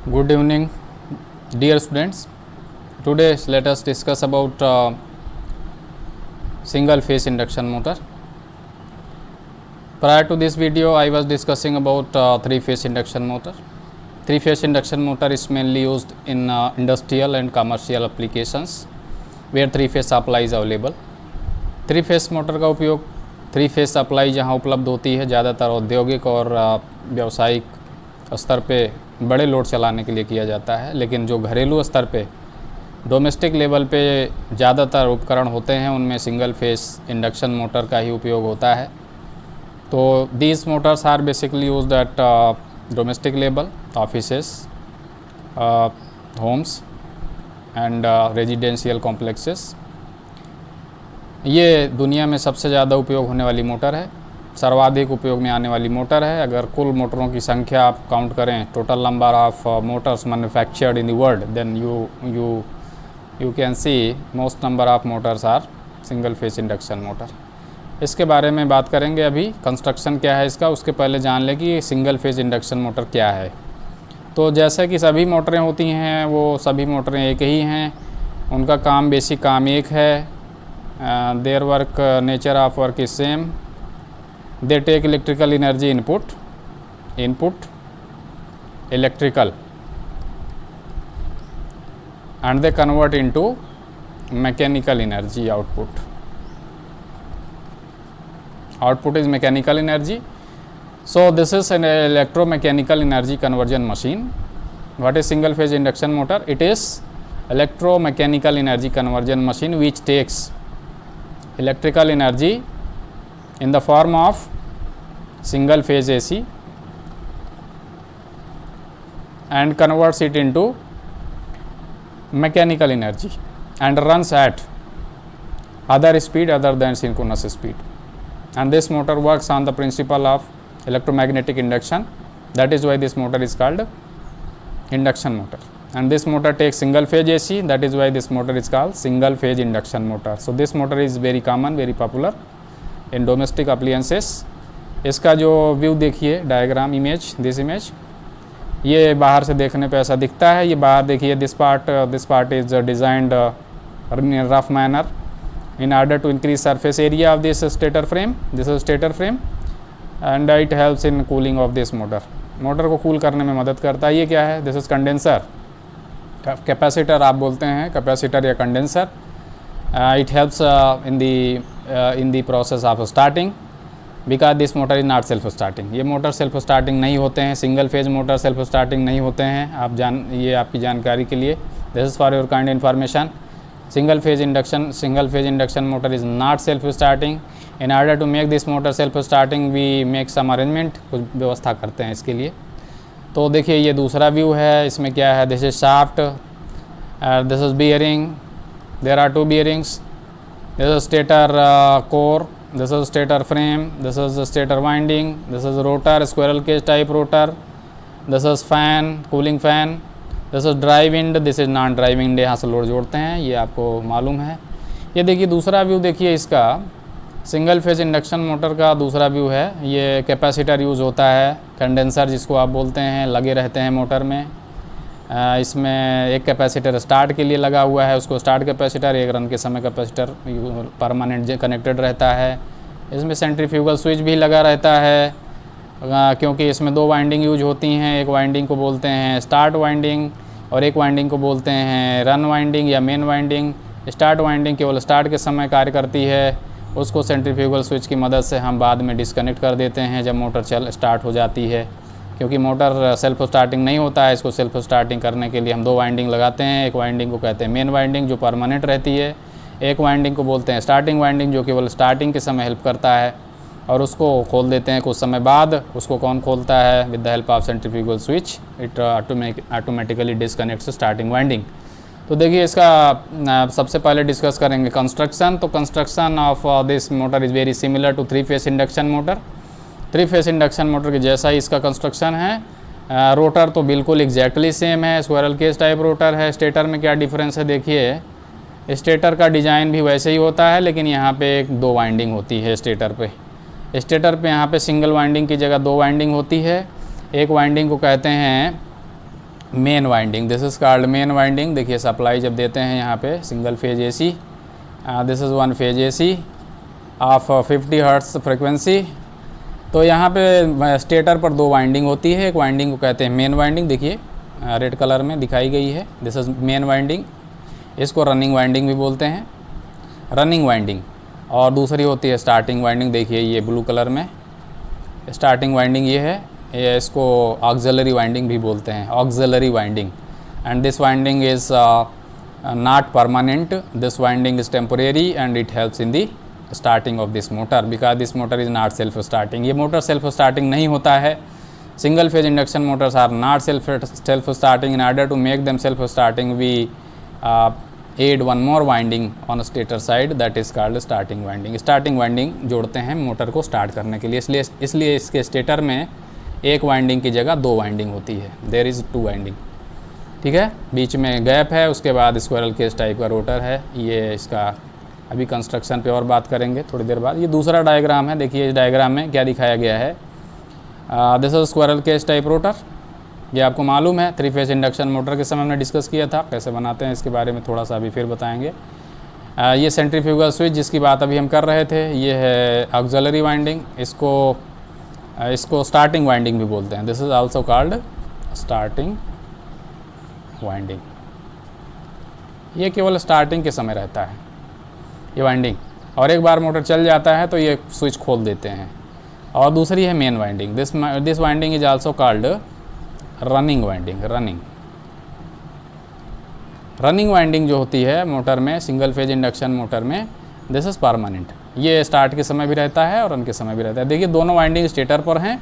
Good evening, dear students. Today let us discuss about single phase induction motor. Prior to this video, I was discussing about three phase induction motor. Three phase induction motor is mainly used in industrial and commercial applications where three phase supply is available. Three phase motor का उपयोग three phase supply जहां उपलब्ध होती है ज़्यादातर औद्योगिक और व्यावसायिक स्तर पे बड़े लोड चलाने के लिए किया जाता है, लेकिन जो घरेलू स्तर पे डोमेस्टिक लेवल पे ज़्यादातर उपकरण होते हैं उनमें सिंगल फेस इंडक्शन मोटर का ही उपयोग होता है. तो these motors are basically used at domestic level, offices, homes and residential complexes. ये दुनिया में सबसे ज़्यादा उपयोग होने वाली मोटर है, सर्वाधिक उपयोग में आने वाली मोटर है. अगर कुल मोटरों की संख्या आप काउंट करें, total number of motors manufactured in the world, then you can see most number of motors are single phase induction motor. इसके बारे में बात करेंगे. अभी कंस्ट्रक्शन क्या है इसका, उसके पहले जान लें कि सिंगल फेस इंडक्शन मोटर क्या है. तो जैसे कि सभी मोटरें होती हैं, वो सभी मोटरें एक ही हैं, उनका काम, बेसिक काम एक है. Their work, nature of work is same. They take electrical energy input electrical and they convert into mechanical energy output. Output is mechanical energy. So this is an electromechanical energy conversion machine. What is single phase induction motor? It is electromechanical energy conversion machine which takes electrical energy in the form of single phase AC and converts it into mechanical energy and runs at other speed other than synchronous speed. And this motor works on the principle of electromagnetic induction. That is why this motor is called induction motor. And this motor takes single phase AC. That is why this motor is called single phase induction motor. So this motor is very common, very popular in domestic appliances. इसका जो view देखिए, diagram, image, this image, ये बाहर से देखने पे ऐसा दिखता है. ये बाहर देखिए, this part is designed in rough manner in order to increase surface area of this stator frame. This is stator frame and it helps in cooling of this motor. Motor को कूल करने में मदद करता है. ये क्या है? This is condenser, capacitor आप बोलते हैं, कैपेसिटर या condenser. It helps in the process of starting because this motor is not self starting. ये मोटर सेल्फ स्टार्टिंग नहीं होते हैं, single phase motor self starting नहीं होते हैं. ये आपकी जानकारी के लिए, this is for your kind information. Single phase induction motor is not self starting. In order to make this motor self starting we make some arrangement, कुछ व्यवस्था करते हैं इसके लिए. तो देखिए, ये दूसरा व्यू है. इसमें क्या है? This is shaft, this is bearing, there are 2 bearings, this is stator core, this is stator frame, this is the stator winding, this is rotor, squirrel cage type rotor, this is fan, cooling fan, this is drive wind, this is non drive wind. यहाँ से load जोड़ते हैं, ये आपको मालूम है. ये देखिए दूसरा व्यू देखिए इसका, सिंगल फेज इंडक्शन मोटर का दूसरा व्यू है. ये कैपेसिटर यूज़ होता है, कंडेंसर जिसको आप बोलते हैं, लगे रहते हैं मोटर में. इसमें एक कैपेसिटर स्टार्ट के लिए लगा हुआ है, उसको स्टार्ट कैपेसिटर, एक रन के समय कैपेसिटर परमानेंट कनेक्टेड रहता है. इसमें सेंट्रीफ्यूगल स्विच भी लगा रहता है क्योंकि इसमें 2 वाइंडिंग यूज होती हैं. एक वाइंडिंग को बोलते हैं स्टार्ट वाइंडिंग और एक वाइंडिंग को बोलते हैं रन वाइंडिंग या मेन वाइंडिंग. स्टार्ट वाइंडिंग केवल स्टार्ट के समय कार्य करती है, उसको सेंट्रीफ्यूगल स्विच की मदद से हम बाद में डिस्कनेक्ट कर देते हैं जब मोटर स्टार्ट हो जाती है. क्योंकि मोटर सेल्फ स्टार्टिंग नहीं होता है, इसको सेल्फ स्टार्टिंग करने के लिए हम 2 वाइंडिंग लगाते हैं. एक वाइंडिंग को कहते हैं मेन वाइंडिंग जो परमानेंट रहती है, एक वाइंडिंग को बोलते हैं स्टार्टिंग वाइंडिंग जो केवल स्टार्टिंग के समय हेल्प करता है, और उसको खोल देते हैं कुछ समय बाद. उसको कौन खोलता है? With the help of centrifugal switch it automatically disconnects starting winding. तो देखिए, इसका सबसे पहले डिस्कस करेंगे कंस्ट्रक्शन. तो construction of this motor is very similar to 3 phase induction motor. 3 phase induction motor के जैसा ही इसका कंस्ट्रक्शन है. रोटर तो बिल्कुल एग्जैक्टली सेम है, स्क्विरल केज टाइप रोटर है. स्टेटर में क्या डिफरेंस है? देखिए, स्टेटर का डिज़ाइन भी वैसे ही होता है, लेकिन यहाँ पे 2 वाइंडिंग होती है स्टेटर पे. स्टेटर पे यहाँ पे सिंगल वाइंडिंग की जगह 2 वाइंडिंग होती है. एक वाइंडिंग को कहते हैं main winding, this is called main winding. देखिए सप्लाई जब देते हैं यहाँ पे single phase AC, this is one phase AC of 50 hertz frequency. तो यहाँ पे स्टेटर पर दो वाइंडिंग होती है, एक वाइंडिंग को कहते हैं मेन वाइंडिंग, देखिए रेड कलर में दिखाई गई है, दिस इज़ मेन वाइंडिंग। इसको रनिंग वाइंडिंग भी बोलते हैं, रनिंग वाइंडिंग। और दूसरी होती है स्टार्टिंग वाइंडिंग, देखिए ये ब्लू कलर में स्टार्टिंग वाइंडिंग ये है, ये इसको ऑक्सिलरी वाइंडिंग भी बोलते हैं, auxiliary winding. And this winding is not permanent, this winding is temporary and it helps in the starting of this motor because this motor is not self starting. ये motor self starting नहीं होता है। Single phase induction motors are not self starting. In order to make them self starting we add one more winding on stator side, that is called starting winding. Starting winding जोड़ते हैं motor को start करने के लिए, इसलिए इसके stator में एक वाइंडिंग की जगह दो वाइंडिंग होती है, देयर इज़ टू वाइंडिंग, ठीक है। बीच में गैप है, उसके बाद स्क्वायरल केज टाइप का रोटर है। ये इसका अभी कंस्ट्रक्शन पे और बात करेंगे थोड़ी देर बाद। ये दूसरा डायग्राम है, देखिए इस डायग्राम में क्या दिखाया गया है, this is squirrel cage type rotor. ये आपको मालूम है, 3 फेज इंडक्शन मोटर के समय हमने डिस्कस किया था, कैसे बनाते हैं इसके बारे में थोड़ा सा अभी फिर बताएंगे। ये सेंट्रीफ्यूगल स्विच जिसकी बात अभी हम कर रहे थे, ये है ऑक्सिलरी वाइंडिंग, इसको स्टार्टिंग वाइंडिंग भी बोलते हैं, this is also called starting winding. ये केवल स्टार्टिंग के समय रहता है ये वाइंडिंग, और एक बार मोटर चल जाता है तो ये स्विच खोल देते हैं। और दूसरी है main winding, this winding is also called running winding. Running winding जो होती है मोटर में, सिंगल फेज इंडक्शन मोटर में, दिस इज़ परमानेंट। ये स्टार्ट के समय भी रहता है और रन के समय भी रहता है। देखिए दोनों वाइंडिंग स्टेटर पर हैं,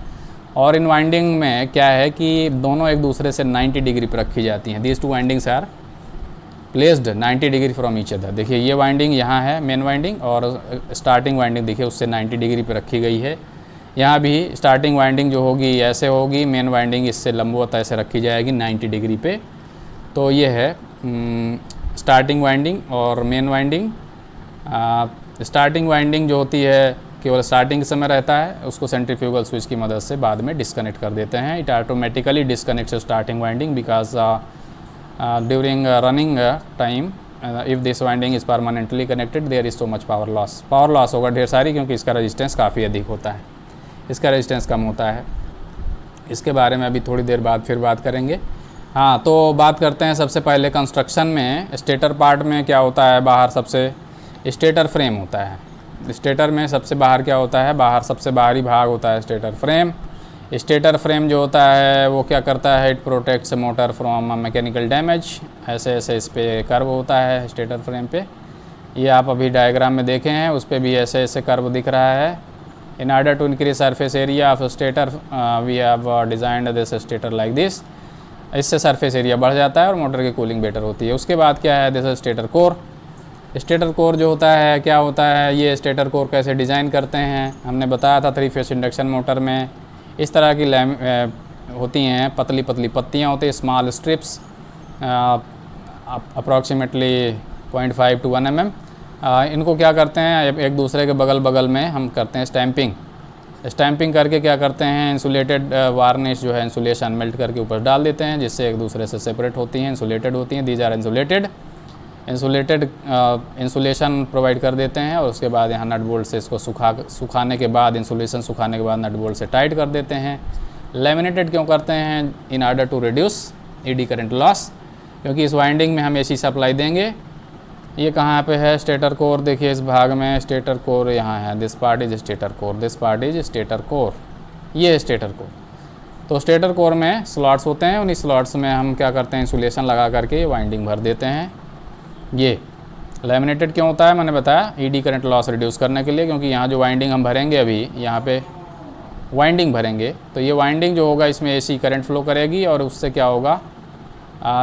और इन वाइंडिंग में क्या है कि दोनों एक दूसरे से 90 डिग्री पर रखी जाती हैं। These two windings are placed 90 degree from each other. देखिए ये वाइंडिंग यहाँ है मेन वाइंडिंग, और स्टार्टिंग वाइंडिंग देखिए उससे 90 डिग्री पर रखी गई है। यहाँ भी स्टार्टिंग वाइंडिंग जो होगी ऐसे होगी, मेन वाइंडिंग इससे लंबवत ऐसे रखी जाएगी 90 डिग्री पे। तो ये है स्टार्टिंग वाइंडिंग और मेन वाइंडिंग। स्टार्टिंग वाइंडिंग जो होती है केवल स्टार्टिंग के समय रहता है, उसको सेंट्रीफ्यूगल स्विच की मदद से बाद में डिस्कनेक्ट कर देते हैं। It automatically disconnects starting winding because during running time if this winding is permanently connected there is so much power loss होगा ढेर सारी, क्योंकि इसका रेजिस्टेंस काफ़ी अधिक होता है, इसका रेजिस्टेंस कम होता है। इसके बारे में अभी थोड़ी देर बाद फिर बात करेंगे। हाँ, तो बात करते हैं सबसे पहले कंस्ट्रक्शन में स्टेटर पार्ट में क्या होता है। बाहर सबसे स्टेटर फ्रेम होता है, स्टेटर में सबसे बाहर क्या होता है, बाहर सबसे बाहरी भाग होता है स्टेटर फ्रेम। स्टेटर फ्रेम जो होता है वो क्या करता है, it protects motor from mechanical damage. ऐसे ऐसे इस पर कर्व होता है स्टेटर फ्रेम पे, ये आप अभी डायग्राम में देखे हैं, उस पर भी ऐसे ऐसे कर्व दिख रहा है। In order to increase surface area of stator we have designed this stator like this. इससे सरफेस एरिया बढ़ जाता है और मोटर की कूलिंग बेटर होती है। उसके बाद क्या है, this stator core. Stator core जो होता है क्या होता है, ये स्टेटर कोर कैसे डिज़ाइन करते हैं, हमने बताया था 3 फेज इंडक्शन मोटर में इस तरह की होती हैं, पतली पतली पत्तियाँ होती हैं, small strips approximately 0.5 to 1 mm। इनको क्या करते हैं, एक दूसरे के बगल बगल में हम करते हैं स्टैंपिंग करके क्या करते हैं, इंसुलेटेड वार्निश जो है इंसुलेशन मेल्ट करके ऊपर डाल देते हैं, जिससे एक दूसरे से सेपरेट होती हैं, इंसुलेटेड होती हैं। These are insulated insulation provide कर देते हैं, और उसके बाद यहाँ नट बोल्ट से इसको सुखाने के बाद, इंसुलेशन सुखाने के बाद नट बोल्ट से टाइट कर देते हैं। लैमिनेटेड क्यों करते हैं, in order to reduce eddy current loss, क्योंकि इस वाइंडिंग में हम एसी सप्लाई देंगे। ये कहाँ पे है स्टेटर कोर, देखिए इस भाग में स्टेटर कोर यहाँ है, this part is stator core, this part is stator core, ये है स्टेटर कोर। तो स्टेटर कोर में स्लॉट्स होते हैं, उन्हीं स्लॉट्स में हम क्या करते हैं, इंसुलेशन लगा करके वाइंडिंग भर देते हैं। ये लैमिनेटेड क्यों होता है, मैंने बताया ईडी करंट लॉस रिड्यूस करने के लिए, क्योंकि यहाँ जो वाइंडिंग हम भरेंगे, अभी यहाँ पे वाइंडिंग भरेंगे तो ये वाइंडिंग जो होगा इसमें एसी करंट फ्लो करेगी, और उससे क्या होगा,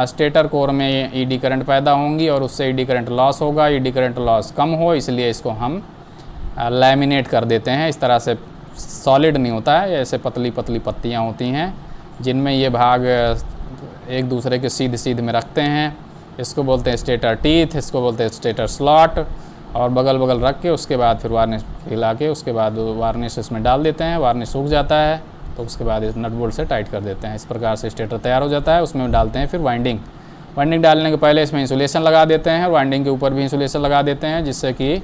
स्टेटर कोर में ईडी करंट पैदा होंगी, और उससे ईडी करंट लॉस होगा। ईडी करंट लॉस कम हो, इसलिए इसको हम लैमिनेट कर देते हैं। इस तरह से सॉलिड नहीं होता है, ऐसे पतली पतली पत्तियाँ होती हैं जिनमें ये भाग एक दूसरे के सीध में रखते हैं। इसको बोलते हैं स्टेटर टीथ, इसको बोलते हैं स्टेटर स्लॉट, और बगल रख के उसके बाद फिर वार्निश हिला के उसके बाद वार्निश इसमें डाल देते हैं। वार्निश सूख जाता है तो उसके बाद इस नट बोल्ट से टाइट कर देते हैं। इस प्रकार से स्टेटर तैयार हो जाता है। उसमें डालते हैं फिर वाइंडिंग। वाइंडिंग डालने के पहले इसमें इंसुलेशन लगा देते हैं और वाइंडिंग के ऊपर भी इंसुलेशन लगा देते हैं, जिससे कि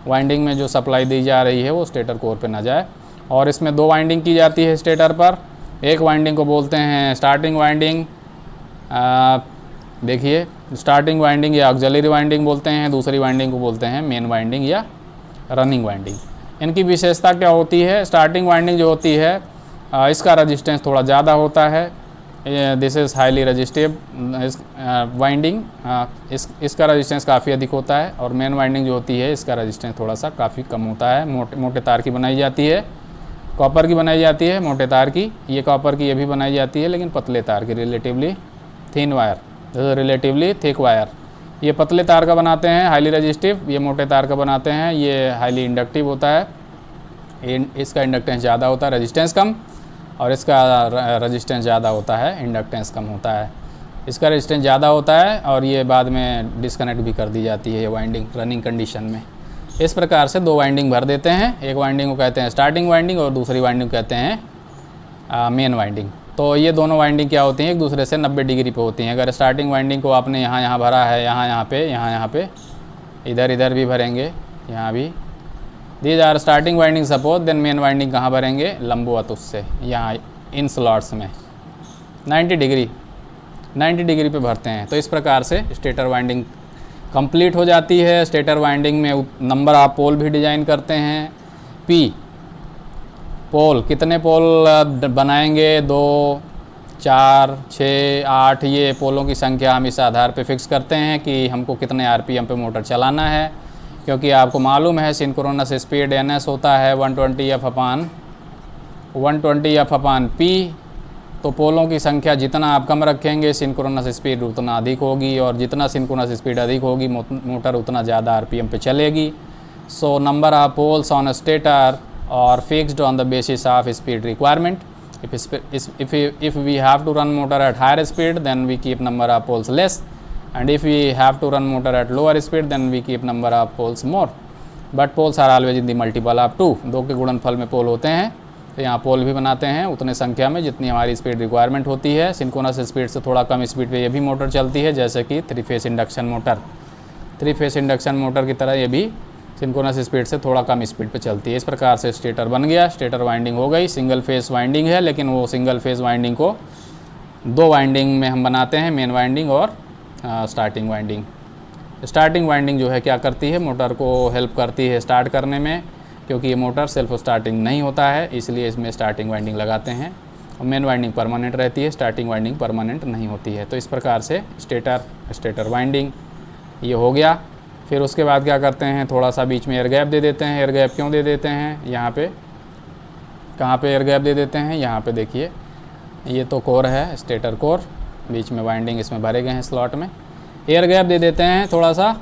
वाइंडिंग में जो सप्लाई दी जा रही है वो स्टेटर कोर पे ना जाए। और इसमें 2 वाइंडिंग की जाती है स्टेटर पर। एक वाइंडिंग को बोलते हैं स्टार्टिंग वाइंडिंग, देखिए स्टार्टिंग वाइंडिंग या ऑक्सिलरी वाइंडिंग बोलते हैं। दूसरी वाइंडिंग को बोलते हैं मेन वाइंडिंग या रनिंग वाइंडिंग। इनकी विशेषता क्या होती है? स्टार्टिंग वाइंडिंग जो होती है इसका रजिस्टेंस थोड़ा ज़्यादा होता है। This is highly resistive winding, इसका रजिस्टेंस काफ़ी अधिक होता है। और मेन वाइंडिंग जो होती है इसका रजिस्टेंस थोड़ा सा काफ़ी कम होता है। मोटे तार की बनाई जाती है, कॉपर की बनाई जाती है, मोटे तार की, ये कॉपर की ये भी बनाई जाती है, लेकिन पतले तार की, relatively thin wire, relatively thick wire. ये पतले तार का बनाते हैं हाईली रजिस्टिव, ये मोटे तार का बनाते हैं, ये हाईली इंडक्टिव होता है। इसका इंडक्टेंस ज़्यादा होता है, रजिस्टेंस कम, और इसका रजिस्टेंस ज़्यादा होता है, इंडक्टेंस कम होता है। इसका रजिस्टेंस ज़्यादा होता है और ये बाद में डिस्कनेक्ट भी कर दी जाती है ये वाइंडिंग रनिंग कंडीशन में। इस प्रकार से 2 वाइंडिंग भर देते हैं। एक वाइंडिंग को कहते हैं स्टार्टिंग वाइंडिंग और दूसरी वाइंडिंग को कहते हैं मेन वाइंडिंग। तो ये दोनों वाइंडिंग क्या होती हैं? एक दूसरे से 90 डिग्री पे होती हैं। अगर स्टार्टिंग वाइंडिंग को आपने यहाँ भरा है, यहाँ पे, इधर भी भरेंगे, यहाँ भी, these are starting winding suppose, then main winding कहाँ भरेंगे? लंबवत उससे, यहाँ इन स्लॉट्स में 90 डिग्री पे भरते हैं। तो इस प्रकार से स्टेटर वाइंडिंग कंप्लीट हो जाती है। स्टेटर वाइंडिंग में नंबर ऑफ पोल भी डिजाइन करते हैं। पी पोल, कितने पोल बनाएंगे? 2, 4, 6, 8, ये पोलों की संख्या हम इस आधार पे फिक्स करते हैं कि हमको कितने आरपीएम पे मोटर चलाना है, क्योंकि आपको मालूम है सिंक्रोनस स्पीड NS होता है 120 F अपान P। तो पोलों की संख्या जितना आप कम रखेंगे सिंक्रोनस स्पीड उतना अधिक होगी, और जितना सिंक्रोनस स्पीड अधिक होगी मोटर उतना ज़्यादा आरपीएम पे चलेगी। So number of poles on stator और fixed on the basis of speed requirement. If we have to run motor at higher speed, then we keep number of poles less, and if we have to run motor at lower speed, then we keep number of poles more. But poles are always in the multiple of 2. 2 के गुणनफल में पोल होते हैं। तो यहाँ पोल भी बनाते हैं उतने संख्या में जितनी हमारी स्पीड रिक्वायरमेंट होती है। सिंक्रोनस स्पीड से थोड़ा कम स्पीड पे ये भी मोटर चलती है, जैसे कि 3 phase induction motor. 3 phase induction motor की तरह ये भी सिंक्रोनस स्पीड से थोड़ा कम स्पीड पे चलती है। इस प्रकार से स्टेटर बन गया, स्टेटर वाइंडिंग हो गई। सिंगल फेस वाइंडिंग है, लेकिन वो सिंगल फेस वाइंडिंग को 2 वाइंडिंग में हम बनाते हैं, मेन वाइंडिंग और स्टार्टिंग वाइंडिंग। स्टार्टिंग वाइंडिंग जो है क्या करती है? मोटर को हेल्प करती है स्टार्ट करने में, क्योंकि ये मोटर सेल्फ स्टार्टिंग नहीं होता है, इसलिए इसमें स्टार्टिंग वाइंडिंग लगाते हैं। और मेन वाइंडिंग परमानेंट रहती है, स्टार्टिंग वाइंडिंग परमानेंट नहीं होती है। तो इस प्रकार से स्टेटर वाइंडिंग ये हो गया। फिर उसके बाद क्या करते हैं? थोड़ा सा बीच में एयर गैप दे देते हैं। एयर गैप क्यों दे देते हैं? यहाँ पे कहाँ पे एयर गैप दे देते हैं? यहाँ पे देखिए, ये तो कोर है, स्टेटर कोर, बीच में वाइंडिंग इसमें भरे गए हैं स्लॉट में। एयर गैप दे देते हैं थोड़ा सा।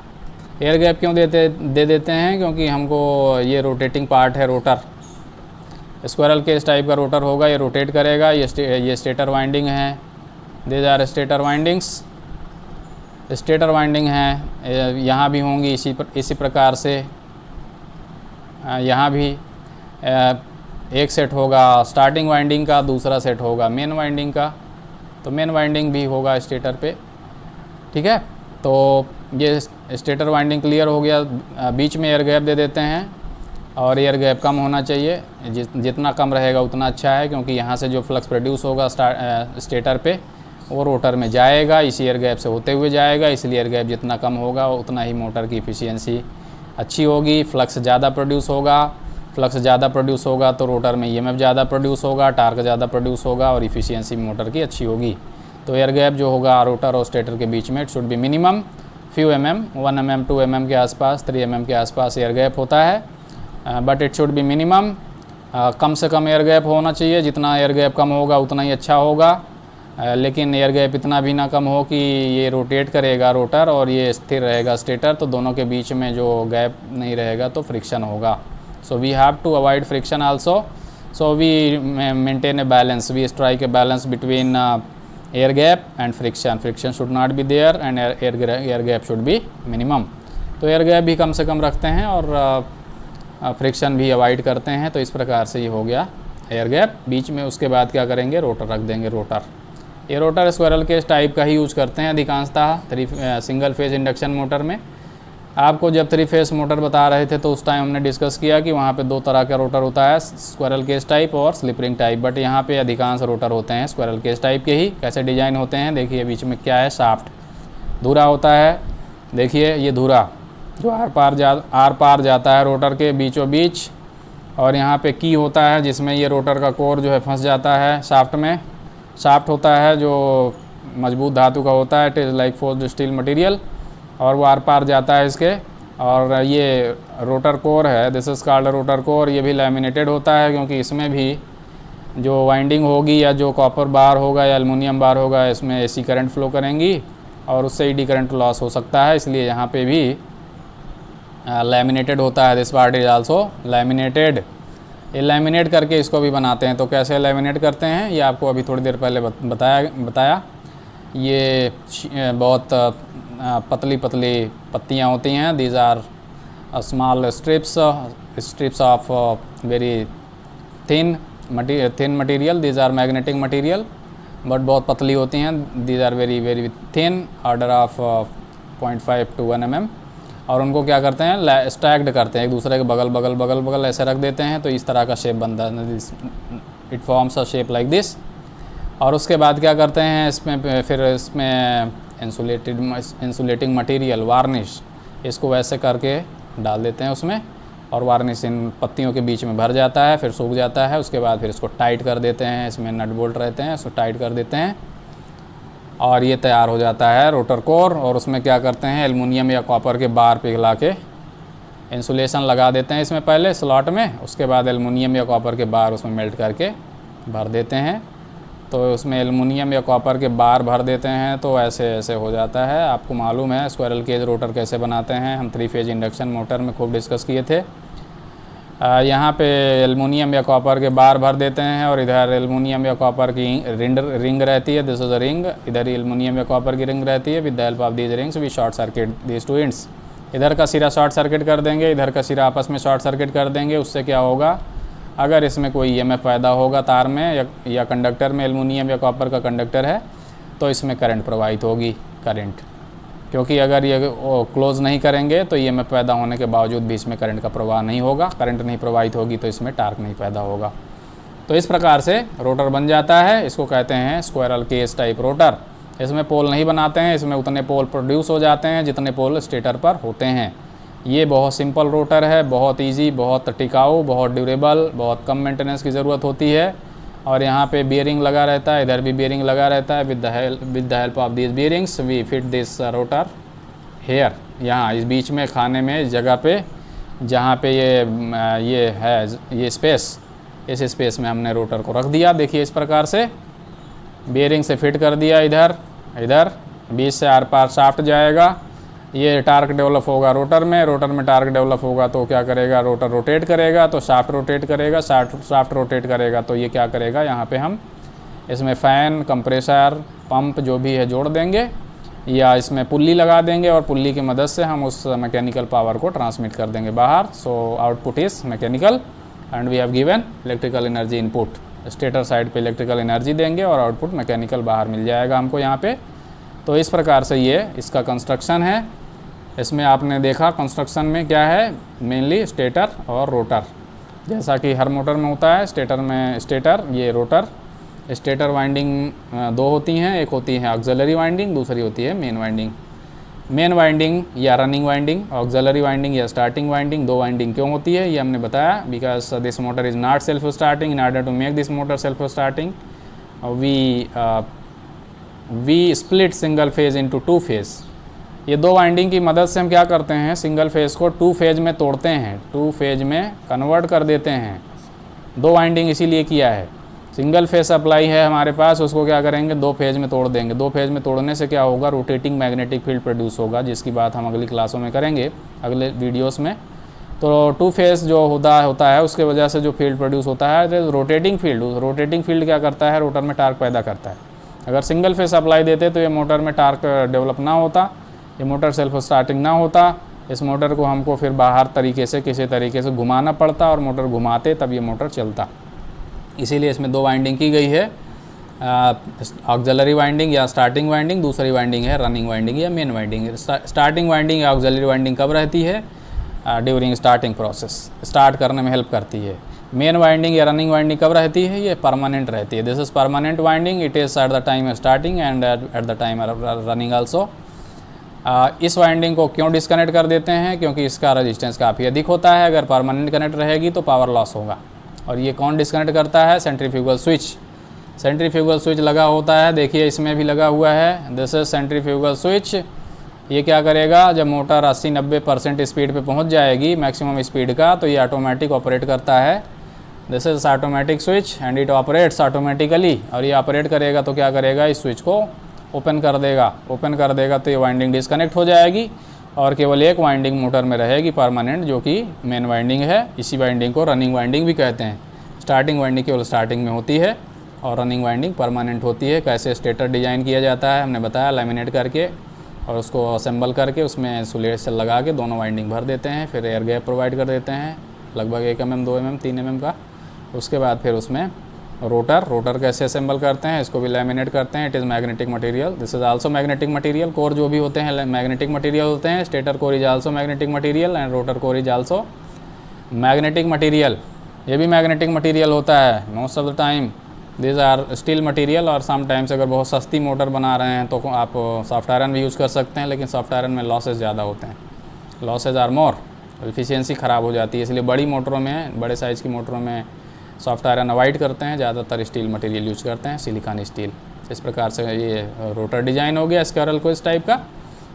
एयर गैप क्यों दे देते हैं? क्योंकि हमको ये रोटेटिंग पार्ट है, रोटर स्क्वायरल के इस टाइप का रोटर होगा, ये रोटेट करेगा। ये स्टेटर वाइंडिंग है, these are stator windings, stator winding है। यहाँ भी होंगी इसी प्रकार से। यहाँ भी एक सेट होगा स्टार्टिंग वाइंडिंग का, दूसरा सेट होगा मेन वाइंडिंग का। तो मेन वाइंडिंग भी होगा स्टेटर पे, ठीक है। तो ये स्टेटर वाइंडिंग क्लियर हो गया। बीच में एयर गैप दे देते हैं, और एयर गैप कम होना चाहिए, जितना कम रहेगा उतना अच्छा है, क्योंकि यहाँ से जो फ्लक्स प्रोड्यूस होगा स्टेटर पे वो रोटर में जाएगा, इसी एयर गैप से होते हुए जाएगा। इसलिए एयर गैप जितना कम होगा उतना ही मोटर की इफ़िशियंसी अच्छी होगी, फ्लक्स ज़्यादा प्रोड्यूस होगा। फ्लक्स ज़्यादा प्रोड्यूस होगा तो रोटर में EMF ज़्यादा प्रोड्यूस होगा, टार्क ज़्यादा प्रोड्यूस होगा, और इफ़िशियंसी मोटर की अच्छी होगी। तो एयर गैप जो होगा रोटर और स्टेटर के बीच में, it should be minimum few mm, 1 mm 2 mm के आसपास, 3 mm के आसपास एयर गैप होता है, but it should be minimum. कम से कम एयर गैप होना चाहिए, जितना एयर गैप कम होगा उतना ही अच्छा होगा। लेकिन एयर गैप इतना भी ना कम हो कि ये रोटेट करेगा रोटर और ये स्थिर रहेगा स्टेटर, तो दोनों के बीच में जो गैप नहीं रहेगा तो फ्रिक्शन होगा। So we have to avoid friction also, so we maintain a balance, we strike a balance between air gap and friction. Friction should not be there and air gap should be minimum. तो air gap भी कम से कम रखते हैं और friction भी avoid करते हैं। तो इस प्रकार से ये हो गया एयर गैप बीच में, उसके बाद क्या करेंगे, रोटर रख देंगे, रोटर। ये रोटर स्क्वायरल केज टाइप का ही यूज करते हैं अधिकांशतः सिंगल फेज इंडक्शन मोटर में। आपको जब 3 फेज मोटर बता रहे थे तो उस टाइम हमने डिस्कस किया कि वहाँ पे 2 तरह का रोटर होता है, स्क्वायरल केज टाइप और स्लिप रिंग टाइप, बट यहाँ पे अधिकांश रोटर होते हैं स्क्वायरल केज टाइप के ही। कैसे डिजाइन होते हैं देखिए, बीच में क्या है, शाफ्ट, धुरा होता है, देखिए ये धुरा जो आर पार जाता है रोटर के बीचों बीच, और यहाँ पे की होता है जिसमें ये रोटर का कोर जो है फंस जाता है शाफ्ट में। शाफ्ट होता है जो मजबूत धातु का होता है, it is like forced steel material, और वो आर पार जाता है इसके। और ये रोटर कोर है, this is called rotor core, ये भी लैमिनेटेड होता है क्योंकि इसमें भी जो वाइंडिंग होगी या जो कॉपर बार होगा या एल्युमिनियम बार होगा, इसमें एसी करंट फ्लो करेंगी और उससे ईडी करंट लॉस हो सकता है, इसलिए यहाँ पे भी लैमिनेटेड होता है। This part is also laminated. ये लैमिनेट करके इसको भी बनाते हैं। तो कैसे लैमिनेट करते हैं ये आपको अभी थोड़ी देर पहले बताया। ये बहुत पतली पत्तियाँ होती हैं, these are small strips of very thin material, these are magnetic material, but बहुत पतली होती हैं, these are very thin, order of 0.5 to 1 mm। और उनको क्या करते हैं, स्टैक्ड करते हैं, एक दूसरे के बगल ऐसे रख देते हैं, तो इस तरह का शेप बनता है, it forms a shape like this. और उसके बाद क्या करते हैं, इसमें इंसुलेटिंग मटेरियल, वार्निश, इसको वैसे करके डाल देते हैं उसमें, और वार्निश इन पत्तियों के बीच में भर जाता है, फिर सूख जाता है। उसके बाद फिर इसको टाइट कर देते हैं, इसमें नट बोल्ट रहते हैं, इसको टाइट कर देते हैं और ये तैयार हो जाता है रोटर कोर। और उसमें क्या करते हैं, एल्युमिनियम या कॉपर के बार पिघला के इंसुलेशन लगा देते हैं इसमें पहले स्लॉट में, उसके बाद एल्युमिनियम या कॉपर के बार उसमें मेल्ट करके भर देते हैं। तो उसमें एल्युमिनियम या कॉपर के बार भर देते हैं, तो ऐसे हो जाता है। आपको मालूम है स्क्वायरल केज रोटर कैसे बनाते हैं, हम 3 फेज इंडक्शन मोटर में खूब डिस्कस किए थे। यहाँ पे एल्युमिनियम या कॉपर के बार भर देते हैं और इधर एल्युमिनियम या कॉपर की रिंग रहती है, दिस इज अ रिंग, इधर एल्युमिनियम या कॉपर की रिंग रहती है। With the help of these rings we short circuit these 2 ends. इधर का सिरा शॉर्ट सर्किट कर देंगे, इधर का सिरा आपस में शॉर्ट सर्किट कर देंगे। उससे क्या होगा, अगर इसमें कोई ईएमएफ पैदा होगा तार में या कंडक्टर में, एल्युमिनियम या कॉपर का कंडक्टर है, तो इसमें करंट प्रवाहित होगी, करंट, क्योंकि अगर ये क्लोज़ नहीं करेंगे तो ईएमएफ पैदा होने के बावजूद भी इसमें करंट का प्रवाह नहीं होगा, करंट नहीं प्रवाहित होगी तो इसमें टार्क नहीं पैदा होगा। तो इस प्रकार से रोटर बन जाता है, इसको कहते हैं स्क्वायरल केज टाइप रोटर। इसमें पोल नहीं बनाते हैं, इसमें उतने पोल प्रोड्यूस हो जाते हैं जितने पोल स्टेटर पर होते हैं। ये बहुत सिंपल रोटर है, बहुत ईजी, बहुत टिकाऊ, बहुत ड्यूरेबल, बहुत कम मेंटेनेंस की ज़रूरत होती है। और यहाँ पे बियरिंग लगा रहता है, इधर भी बियरिंग लगा रहता है। With the help of this bearings we fit this rotor here, यहाँ इस बीच में खाने में इस जगह पे जहाँ पे ये है ये स्पेस, इस स्पेस में हमने रोटर को रख दिया। देखिए इस प्रकार से बियरिंग से फिट कर दिया, इधर बीच से आर पार शाफ्ट जाएगा। ये टार्क डेवलप होगा रोटर में टार्क डेवलप होगा तो क्या करेगा, रोटर रोटेट करेगा तो शाफ्ट रोटेट करेगा, शाफ्ट रोटेट करेगा तो ये क्या करेगा, यहाँ पे हम इसमें फ़ैन, कंप्रेसर, पंप जो भी है जोड़ देंगे या इसमें पुल्ली लगा देंगे और पुल्ली की मदद से हम उस मैकेनिकल पावर को ट्रांसमिट कर देंगे बाहर। So output is mechanical and we have given electrical energy input. Stator side पे इलेक्ट्रिकल एनर्जी देंगे और आउटपुट मैकेनिकल बाहर मिल जाएगा हमको यहाँ पे। तो इस प्रकार से ये इसका कंस्ट्रक्शन है। इसमें आपने देखा कंस्ट्रक्शन में क्या है, मेनली स्टेटर और रोटर, जैसा कि हर मोटर में होता है। स्टेटर ये रोटर, स्टेटर वाइंडिंग 2 होती हैं, एक होती है ऑक्सिलरी वाइंडिंग, दूसरी होती है मेन वाइंडिंग। मेन वाइंडिंग या रनिंग वाइंडिंग, ऑक्सिलरी वाइंडिंग या स्टार्टिंग वाइंडिंग। 2 वाइंडिंग क्यों होती है ये हमने बताया, because this motor is not self starting. In order to make this motor self starting we split single phase into 2 phase. ये 2 winding की मदद से हम क्या करते हैं, सिंगल फेज को 2 फेज में तोड़ते हैं, 2 फेज में कन्वर्ट कर देते हैं। 2 वाइंडिंग इसीलिए किया है, सिंगल फेज सप्लाई है हमारे पास, उसको क्या करेंगे 2 फेज में तोड़ देंगे। 2 फेज में तोड़ने से क्या होगा, रोटेटिंग मैग्नेटिक फील्ड प्रोड्यूस होगा, जिसकी बात हम अगली क्लासों में करेंगे, अगले वीडियोस में। तो 2 फेज जो होता है उसके वजह से जो फील्ड प्रोड्यूस होता है रोटेटिंग फील्ड, रोटेटिंग फील्ड क्या करता है, रोटर में टार्क पैदा करता है। अगर सिंगल फेज सप्लाई देते तो ये मोटर में टार्क डेवलप ना होता, ये मोटर सेल्फ स्टार्टिंग ना होता। इस मोटर को हमको फिर बाहर तरीके से किसी तरीके से घुमाना पड़ता और मोटर घुमाते तब ये मोटर चलता। इसीलिए इसमें दो वाइंडिंग की गई है, ऑक्सिलरी वाइंडिंग या स्टार्टिंग वाइंडिंग, दूसरी वाइंडिंग है रनिंग वाइंडिंग या मेन वाइंडिंग। स्टार्टिंग वाइंडिंग या ऑक्सिलरी वाइंडिंग कब रहती है? ड्यूरिंग स्टार्टिंग प्रोसेस, स्टार्ट करने में हेल्प करती है। मेन वाइंडिंग या रनिंग वाइंडिंग कब रहती है? ये परमानेंट रहती है। This is permanent winding, it is eight the time starting and eight the time running also. इस वाइंडिंग को क्यों डिस्कनेक्ट कर देते हैं? क्योंकि इसका रेजिस्टेंस काफ़ी अधिक होता है। अगर परमानेंट कनेक्ट रहेगी तो पावर लॉस होगा। और ये कौन डिस्कनेक्ट करता है? Centrifugal switch. सेंट्रीफ्यूगल स्विच लगा होता है, देखिए इसमें भी लगा हुआ है, दिस इज सेंट्रीफ्यूगल स्विच। ये क्या करेगा? जब मोटर 80-90% स्पीड पे पहुंच जाएगी मैक्सिमम स्पीड का, तो ये ऑटोमेटिक ऑपरेट करता है। This is automatic switch and it operates automatically. और ये ऑपरेट करेगा तो क्या करेगा? इस स्विच को ओपन कर देगा। ओपन कर देगा तो ये वाइंडिंग डिस्कनेक्ट हो जाएगी और केवल एक वाइंडिंग मोटर में रहेगी परमानेंट, जो कि मेन वाइंडिंग है। इसी वाइंडिंग को रनिंग वाइंडिंग भी कहते हैं। स्टार्टिंग वाइंडिंग केवल स्टार्टिंग में होती है और रनिंग वाइंडिंग परमानेंट होती है। कैसे स्टेटर डिज़ाइन किया जाता है हमने बताया, लैमिनेट करके और उसको असेंबल करके उसमें सुलेट से लगा के दोनों वाइंडिंग भर देते हैं। फिर एयर गैप प्रोवाइड कर देते हैं लगभग 1 mm, 2 mm, 3 mm का। उसके बाद फिर उसमें रोटर कैसे असेंबल करते हैं, इसको भी लैमिनेट करते हैं। It is magnetic material, this is also magnetic material. Core जो भी होते हैं मैग्नेटिक मटेरियल होते हैं। Stator core is also magnetic material and rotor core is also magnetic material. ये भी मैग्नेटिक मटेरियल होता है। Most of the time this are steel material. और समटाइम्स अगर बहुत सस्ती मोटर बना रहे हैं तो आप सॉफ्ट आयरन भी यूज़ कर सकते हैं, लेकिन सॉफ्ट आयरन में लॉसेज ज़्यादा होते हैं, लॉसेज आर मोर, एफिशिएंसी ख़राब हो जाती है। इसलिए बड़ी मोटरों में, बड़े साइज़ की मोटरों में सॉफ्ट आयरन अवॉइड करते हैं, ज़्यादातर स्टील मटेरियल यूज करते हैं, सिलिकॉन स्टील। इस प्रकार से ये रोटर डिज़ाइन हो गया स्क्वायरल को इस टाइप का।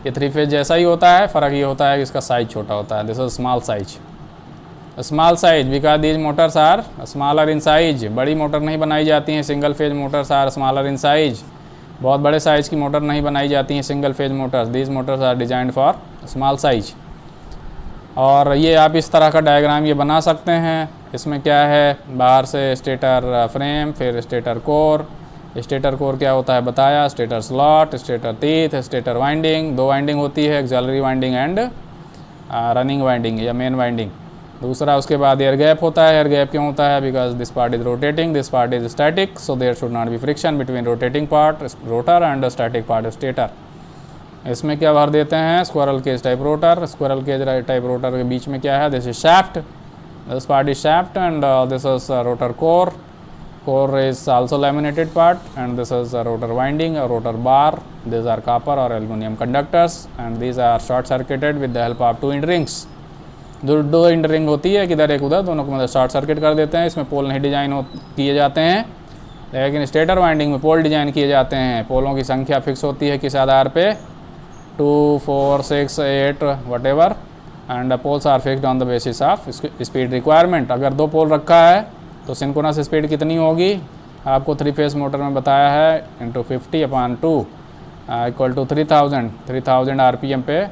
ये 3 फेज जैसा ही होता है, फ़र्क ये होता है कि इसका साइज़ छोटा होता है। This is small size, small size because these motors are smaller in size. बड़ी मोटर नहीं बनाई जाती हैं, single phase motors are smaller in size. बहुत बड़े साइज़ की मोटर नहीं बनाई जाती हैं single phase motors. These motors are designed for small size. और ये आप इस तरह का डायग्राम ये बना सकते हैं। इसमें क्या है, बाहर से स्टेटर फ्रेम, फिर स्टेटर कोर। स्टेटर कोर क्या होता है बताया, stator slot, stator teeth, stator winding. 2 winding होती है, auxiliary winding and running winding या मेन वाइंडिंग। दूसरा उसके बाद एयर गैप होता है। एयर गैप क्यों होता है? Because this part is rotating, this part is static, so there should not be friction between rotating part rotor and static part stator. इसमें क्या भर देते हैं? Squirrel cage type rotor. Squirrel cage type rotor के बीच में क्या है? This is shaft, this part is shaft and this is rotor core. Core is also laminated part and this is a rotor winding, a rotor bar. These are copper or aluminum conductors and these are short circuited with the help of 2 end rings. दो end ring होती है, किधर एक उधर, दोनों को मतलब short circuit कर देते हैं। इसमें पोल नहीं डिजाइन किए जाते हैं, लेकिन स्टेटर वाइंडिंग में पोल डिजाइन किए जाते हैं। पोलों की संख्या फिक्स होती है किस आधार पे? 2, 4, 6, 8 whatever and poles are fixed on the basis of speed requirement. अगर 2 पोल रखा है तो सिंक्रोनस स्पीड कितनी होगी? आपको 3 फेज मोटर में बताया है, इंटू 50/2 इक्वल टू 3000 आरपीएम पे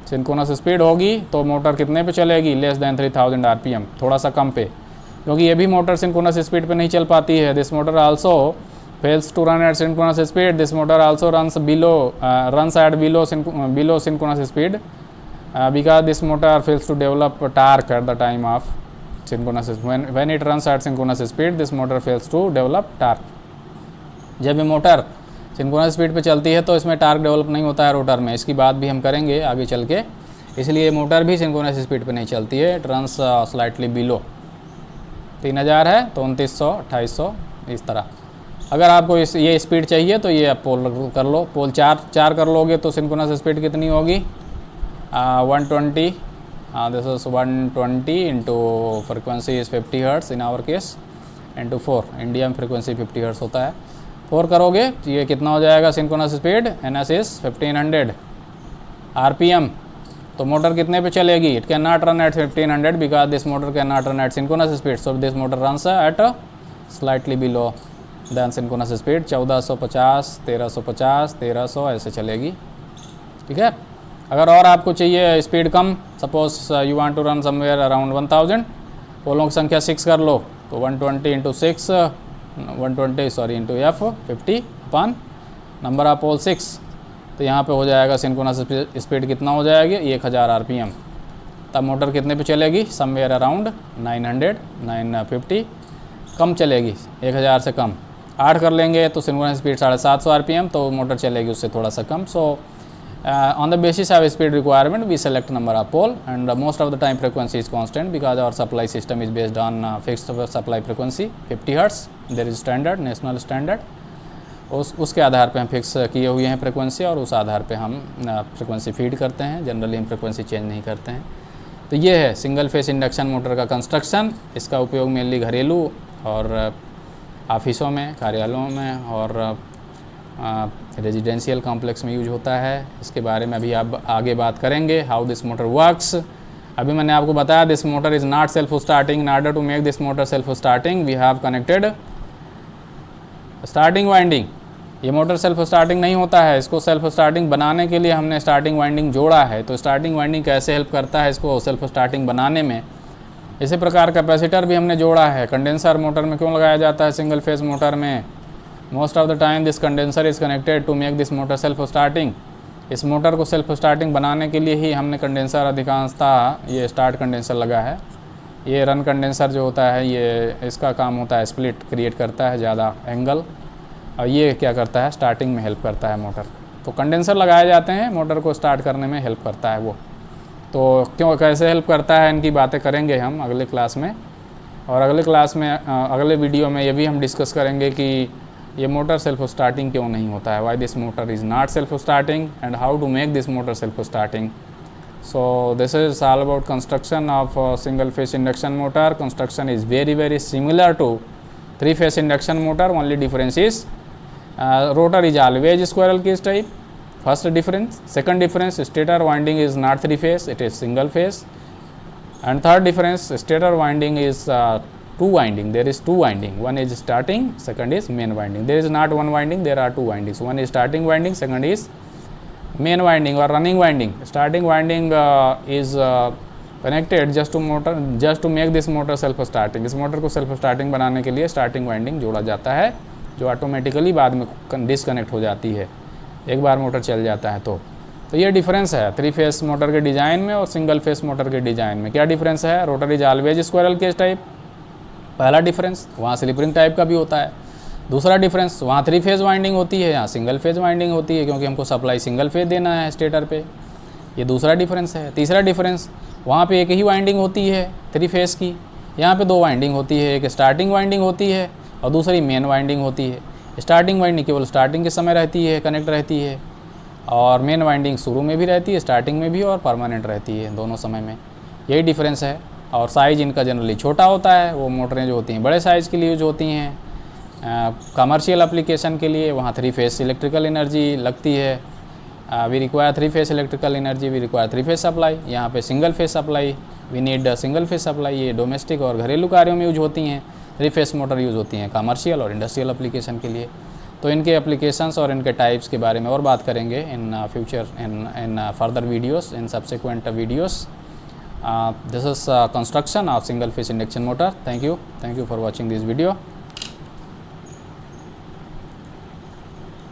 सिंक्रोनस स्पीड होगी। तो मोटर कितने पे चलेगी? लेस दैन 3000 आरपीएम, थोड़ा सा कम पे, क्योंकि ये भी मोटर सिंक्रोनस स्पीड पे नहीं चल पाती है। This motor also fails to run at synchronous speed, this motor also runs at below synchronous speed because this motor fails to develop torque at the time of synchronous when it runs at synchronous speed this motor fails to develop torque. जब ये motor synchronous speed पे चलती है तो इसमें torque develop नहीं होता है रोटर में। इसकी बात भी हम करेंगे आगे चल के। इसलिए मोटर भी सिंक्रोनस स्पीड पे नहीं चलती है, इट रन्स स्लाइटली बिलो। 3000 है तो 2900, 2800 इस तरह। अगर आपको ये स्पीड चाहिए तो ये आप पोल कर लो, पोल 4 कर लोगे तो सिंक्रोनस स्पीड कितनी होगी? 120. This is 120 into frequency is 50 Hz in our case into 4. India में फ्रिक्वेंसी 50 Hz होता है। 4 करोगे तो ये कितना हो जाएगा synchronous speed? NS is 1500 RPM। तो मोटर कितने पे चलेगी? It can not run at 1500 because this motor can not run at synchronous speed, so this motor runs at slightly below than synchronous speed. 1450, 1350, 1300 ऐसे चलेगी, ठीक है। अगर और आपको चाहिए स्पीड कम, suppose you want to run somewhere around 1000, पोलों की संख्या 6 कर लो तो 120 into 6 into F 50 upon number of pole 6, तो यहाँ पे हो जाएगा सिंक्रोनस स्पीड कितना हो जाएगी? 1000 आरपीएम। तब मोटर कितने पे चलेगी? Somewhere around 900, 950। कम चलेगी, 1000 से कम। 8 कर लेंगे तो सिंक्रोनस स्पीड 750 आरपीएम, तो मोटर चलेगी उससे थोड़ा सा कम। सो on the basis of speed requirement we select number of pole, and most of the time frequency is constant because our supply system is based on fixed supply frequency 50 Hz. there is standard, national standard, उसके आधार पे हम fix किए हुए हैं frequency, और उस आधार पे हम फ्रिक्वेंसी फीड करते हैं। जनरली हम फ्रिक्वेंसी चेंज नहीं करते हैं। तो ये है सिंगल फेस इंडक्शन मोटर का कंस्ट्रक्शन। इसका उपयोग मेनली घरेलू और ऑफिसों में, कार्यालयों में और रेजिडेंशियल कॉम्प्लेक्स में यूज होता है। इसके बारे में अभी आप आगे बात करेंगे, हाउ दिस मोटर वर्क्स। अभी मैंने आपको बताया this motor is not self starting. In order to make this motor self starting we have connected starting winding. ये मोटर सेल्फ स्टार्टिंग नहीं होता है, इसको सेल्फ स्टार्टिंग बनाने के लिए हमने स्टार्टिंग वाइंडिंग जोड़ा है। तो स्टार्टिंग वाइंडिंग कैसे हेल्प करता है इसको सेल्फ स्टार्टिंग बनाने में, इसी प्रकार कैपेसिटर भी हमने जोड़ा है। कंडेंसर मोटर में क्यों लगाया जाता है सिंगल फेज मोटर में? Most of the time this condenser is connected to make this motor self starting. इस मोटर को सेल्फ स्टार्टिंग बनाने के लिए ही हमने कंडेंसर अधिकांशतः ये स्टार्ट कंडेंसर लगा है। ये रन कंडेंसर जो होता है ये इसका काम होता है स्प्लिट क्रिएट करता है ज़्यादा एंगल, और ये क्या करता है स्टार्टिंग में हेल्प करता है मोटर। तो कंडेंसर लगाए जाते हैं, मोटर को स्टार्ट करने में हेल्प करता है वो। तो क्यों कैसे हेल्प करता है इनकी बातें करेंगे हम अगले क्लास में, और अगले क्लास में अगले वीडियो में ये भी हम डिस्कस करेंगे कि ये मोटर सेल्फ स्टार्टिंग क्यों नहीं होता है, why this motor is not self starting and how to make this motor self starting. So this is all about construction of single phase induction motor. Construction is very similar to 3 phase induction motor, only difference is rotor is always squirrel cage type, first difference. Second difference, stator winding is not 3 phase, it is single phase. And third difference, stator winding is 2 winding, there is 2 winding, one is starting, second is main winding. There is not one winding, there are 2 windings, one is starting winding, second is main winding or running winding. Starting winding is connected just to make this motor self starting. इस motor को self starting बनाने के लिए starting winding जोड़ा जाता है, जो automatically बाद में डिसकनेक्ट हो जाती है एक बार मोटर चल जाता है। तो ये डिफरेंस है 3 फेस मोटर के डिज़ाइन में और सिंगल फेस मोटर के डिज़ाइन में। क्या डिफरेंस है? Rotor is always squirrel cage type, पहला डिफरेंस। वहाँ स्लिप रिंग टाइप का भी होता है। दूसरा डिफरेंस, वहाँ 3 फेज वाइंडिंग होती है, यहाँ सिंगल फेज वाइंडिंग होती है, क्योंकि हमको सप्लाई सिंगल फेज देना है स्टेटर पे। ये दूसरा डिफरेंस है। तीसरा डिफरेंस, वहाँ पे एक ही वाइंडिंग होती है 3 फेस की, यहाँ पे 2 वाइंडिंग होती है, एक स्टार्टिंग वाइंडिंग होती है और दूसरी मेन वाइंडिंग होती है। स्टार्टिंग वाइंडिंग केवल स्टार्टिंग के समय रहती है, कनेक्ट रहती है, और मेन वाइंडिंग शुरू में भी रहती है, स्टार्टिंग में भी, और परमानेंट रहती है दोनों समय में। यही डिफरेंस है। और साइज़ इनका जनरली छोटा होता है, वो मोटरें जो होती हैं बड़े साइज़ के लिए यूज होती हैं। कमर्शियल एप्लीकेशन के लिए वहाँ 3 फेस इलेक्ट्रिकल एनर्जी लगती है। We require 3 phase electrical energy, we require 3 phase supply. यहाँ पे single phase supply, we need single phase supply. ये डोमेस्टिक और घरेलू कार्यों में यूज होती हैं। 3 फेस मोटर यूज़ होती हैं कमर्शियल और इंडस्ट्रियल एप्लीकेशन के लिए। तो इनके एप्लीकेशंस और इनके टाइप्स के बारे में और बात करेंगे in future in further videos, in subsequent videos. This is construction of single phase induction motor. Thank you for watching this video.